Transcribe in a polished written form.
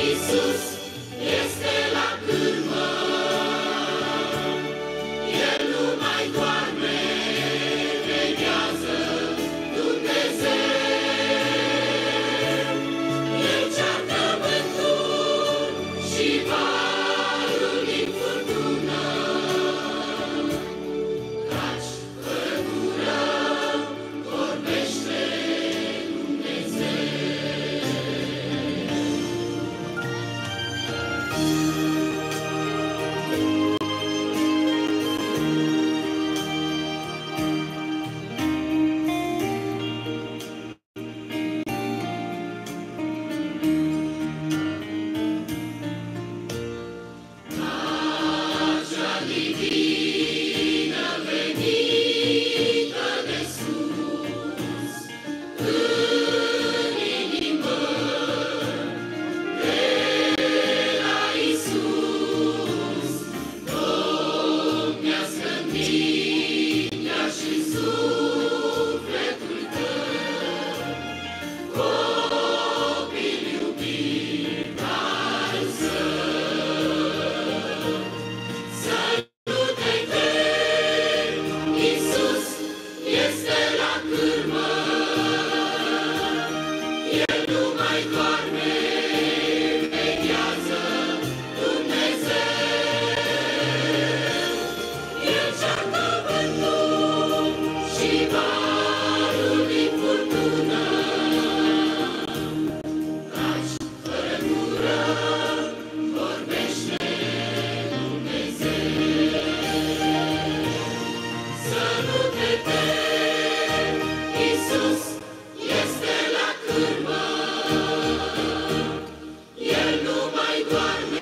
Iisus este la cârmă, El nu mai doarme, veghează Dumnezeu. El ceartă vântul și valul din furtună, taci, fără gură, vorbește Dumnezeu. Divină venită de sus, în inimă, de la Iisus, domnească mintea și sufletul tău, copil iubit al Său. Iisus este la cârmă, El nu mai doarme, veghează Dumnezeu. El ceartă vântul și valul din furtună, taci, fără gură, vorbește Dumnezeu. Să nu te temi, Iisus este la cârmă, El nu mai doarme,